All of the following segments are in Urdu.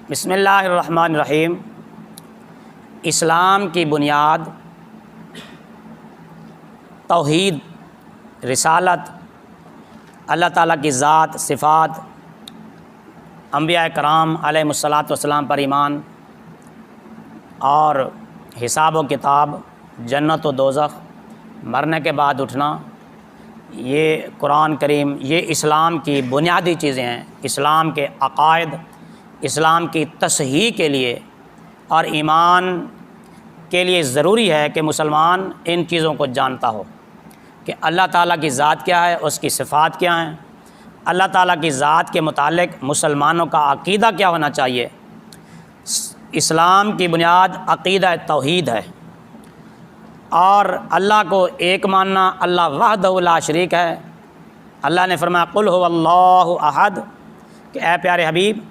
بسم اللہ الرحمن الرحیم۔ اسلام کی بنیاد توحید، رسالت، اللہ تعالیٰ کی ذات، صفات، انبیاء کرام علیہم الصلاۃ والسلام پر ایمان اور حساب و کتاب، جنت و دوزخ، مرنے کے بعد اٹھنا، یہ قرآن کریم، یہ اسلام کی بنیادی چیزیں ہیں۔ اسلام کے عقائد، اسلام کی تصحیح کے لیے اور ایمان کے لیے ضروری ہے کہ مسلمان ان چیزوں کو جانتا ہو کہ اللہ تعالیٰ کی ذات کیا ہے، اس کی صفات کیا ہیں، اللہ تعالیٰ کی ذات کے متعلق مسلمانوں کا عقیدہ کیا ہونا چاہیے۔ اسلام کی بنیاد عقیدہ توحید ہے اور اللہ کو ایک ماننا، اللہ وحدہ لا شریک ہے۔ اللہ نے فرمایا قل هو اللہ احد، کہ اے پیارے حبیب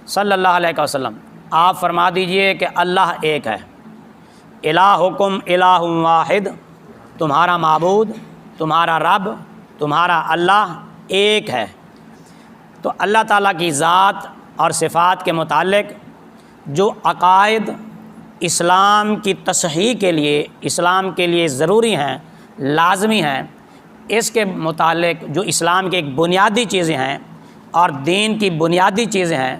صلی اللہ علیہ وسلم آپ فرما دیجئے کہ اللہ ایک ہے۔ الہکم الہ واحد، تمہارا معبود، تمہارا رب، تمہارا اللہ ایک ہے۔ تو اللہ تعالیٰ کی ذات اور صفات کے متعلق جو عقائد اسلام کی تصحیح کے لیے، اسلام کے لیے ضروری ہیں، لازمی ہیں، اس کے متعلق جو اسلام کی ایک بنیادی چیزیں ہیں اور دین کی بنیادی چیزیں ہیں،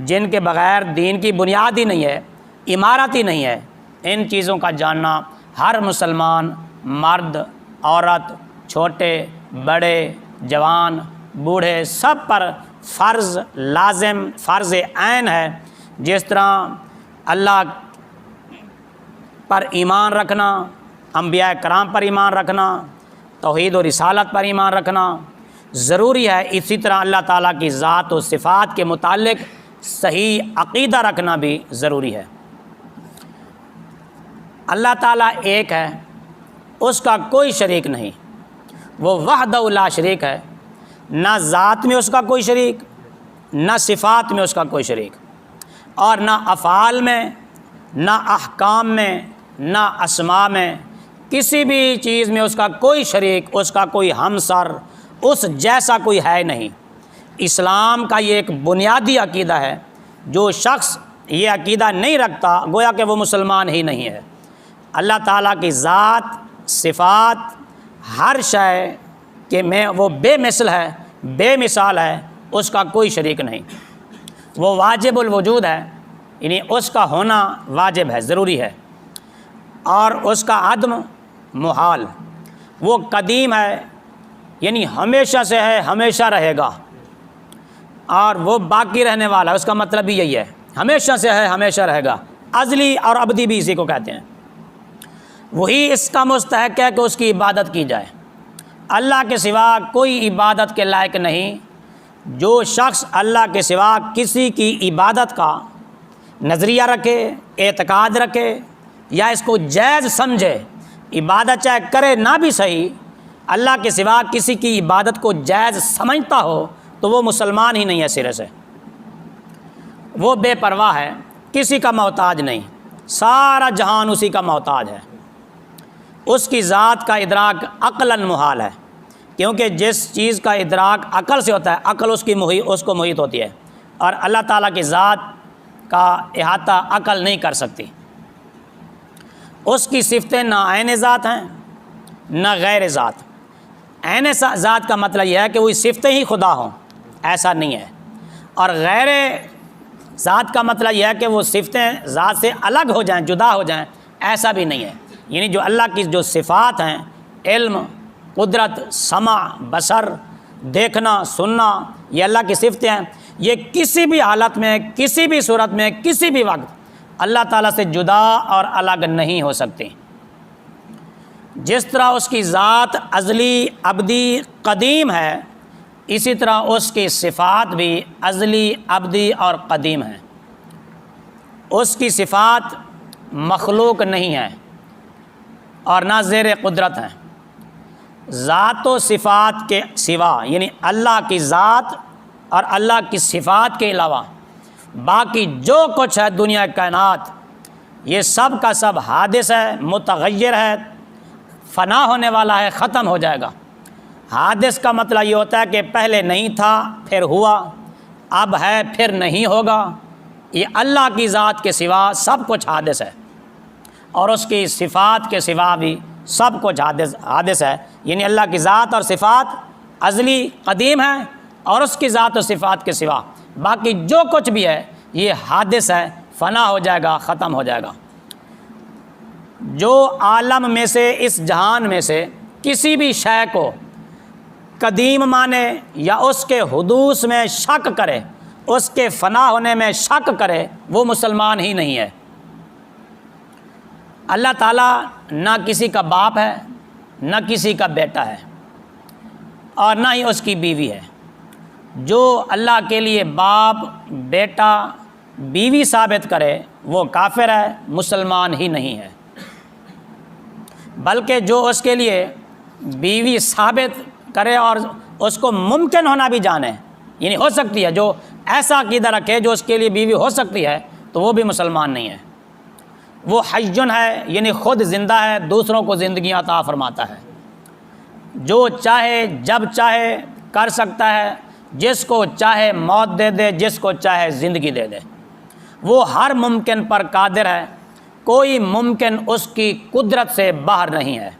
جن کے بغیر دین کی بنیاد ہی نہیں ہے، عمارت ہی نہیں ہے، ان چیزوں کا جاننا ہر مسلمان، مرد، عورت، چھوٹے بڑے، جوان، بوڑھے، سب پر فرض لازم، فرض عین ہے۔ جس طرح اللہ پر ایمان رکھنا، انبیاء کرام پر ایمان رکھنا، توحید و رسالت پر ایمان رکھنا ضروری ہے، اسی طرح اللہ تعالیٰ کی ذات و صفات کے متعلق صحیح عقیدہ رکھنا بھی ضروری ہے۔ اللہ تعالیٰ ایک ہے، اس کا کوئی شریک نہیں، وہ وحدہ لا شریک ہے، نہ ذات میں اس کا کوئی شریک، نہ صفات میں اس کا کوئی شریک، اور نہ افعال میں، نہ احکام میں، نہ اسماء میں، کسی بھی چیز میں اس کا کوئی شریک، اس کا کوئی ہمسر، اس جیسا کوئی ہے نہیں۔ اسلام کا یہ ایک بنیادی عقیدہ ہے، جو شخص یہ عقیدہ نہیں رکھتا گویا کہ وہ مسلمان ہی نہیں ہے۔ اللہ تعالیٰ کی ذات، صفات، ہر شے کہ میں وہ بے مثل ہے، بے مثال ہے، اس کا کوئی شریک نہیں، وہ واجب الوجود ہے، یعنی اس کا ہونا واجب ہے، ضروری ہے، اور اس کا عدم محال۔ وہ قدیم ہے، یعنی ہمیشہ سے ہے، ہمیشہ رہے گا، اور وہ باقی رہنے والا ہے، اس کا مطلب بھی یہی ہے، ہمیشہ سے ہے، ہمیشہ رہے گا۔ ازلی اور ابدی بھی اسی کو کہتے ہیں۔ وہی اس کا مستحق ہے کہ اس کی عبادت کی جائے، اللہ کے سوا کوئی عبادت کے لائق نہیں۔ جو شخص اللہ کے سوا کسی کی عبادت کا نظریہ رکھے، اعتقاد رکھے، یا اس کو جائز سمجھے، عبادت چاہے کرے نہ بھی صحیح، اللہ کے سوا کسی کی عبادت کو جائز سمجھتا ہو تو وہ مسلمان ہی نہیں ہے سرے سے۔ وہ بے پرواہ ہے، کسی کا محتاج نہیں، سارا جہان اسی کا محتاج ہے۔ اس کی ذات کا ادراک عقلاً محال ہے، کیونکہ جس چیز کا ادراک عقل سے ہوتا ہے، عقل اس کو محیط ہوتی ہے، اور اللہ تعالیٰ کی ذات کا احاطہ عقل نہیں کر سکتی۔ اس کی صفتیں نہ عین ذات ہیں نہ غیر ذات۔ عین ذات کا مطلب یہ ہے کہ وہی صفتیں ہی خدا ہوں، ایسا نہیں ہے، اور غیر ذات کا مطلب یہ ہے کہ وہ صفتیں ذات سے الگ ہو جائیں، جدا ہو جائیں، ایسا بھی نہیں ہے۔ یعنی جو اللہ کی جو صفات ہیں، علم، قدرت، سمع، بصر، دیکھنا، سننا، یہ اللہ کی صفتیں ہیں، یہ کسی بھی حالت میں، کسی بھی صورت میں، کسی بھی وقت اللہ تعالیٰ سے جدا اور الگ نہیں ہو سکتی۔ جس طرح اس کی ذات ازلی، ابدی، قدیم ہے، اسی طرح اس کی صفات بھی ازلی، ابدی اور قدیم ہیں۔ اس کی صفات مخلوق نہیں ہیں اور نہ زیر قدرت ہیں۔ ذات و صفات کے سوا، یعنی اللہ کی ذات اور اللہ کی صفات کے علاوہ باقی جو کچھ ہے دنیا کائنات، یہ سب کا سب حادث ہے، متغیر ہے، فنا ہونے والا ہے، ختم ہو جائے گا۔ حادث کا مطلب یہ ہوتا ہے کہ پہلے نہیں تھا پھر ہوا، اب ہے پھر نہیں ہوگا، یہ اللہ کی ذات کے سوا سب کچھ حادث ہے، اور اس کی صفات کے سوا بھی سب کچھ حادث ہے، یعنی اللہ کی ذات اور صفات ازلی قدیم ہیں، اور اس کی ذات و صفات کے سوا باقی جو کچھ بھی ہے یہ حادث ہے، فنا ہو جائے گا، ختم ہو جائے گا۔ جو عالم میں سے، اس جہان میں سے کسی بھی شے کو قدیم مانے یا اس کے حدوث میں شک کرے، اس کے فنا ہونے میں شک کرے، وہ مسلمان ہی نہیں ہے۔ اللہ تعالیٰ نہ کسی کا باپ ہے، نہ کسی کا بیٹا ہے، اور نہ ہی اس کی بیوی ہے۔ جو اللہ کے لیے باپ، بیٹا، بیوی ثابت کرے وہ کافر ہے، مسلمان ہی نہیں ہے۔ بلکہ جو اس کے لیے بیوی ثابت کرے اور اس کو ممکن ہونا بھی جانے، یعنی ہو سکتی ہے، جو ایسا عقیدہ رکھے جو اس کے لیے بیوی ہو سکتی ہے، تو وہ بھی مسلمان نہیں ہے۔ وہ حیٌ ہے، یعنی خود زندہ ہے، دوسروں کو زندگی عطا فرماتا ہے، جو چاہے جب چاہے کر سکتا ہے، جس کو چاہے موت دے دے، جس کو چاہے زندگی دے دے۔ وہ ہر ممکن پر قادر ہے، کوئی ممکن اس کی قدرت سے باہر نہیں ہے۔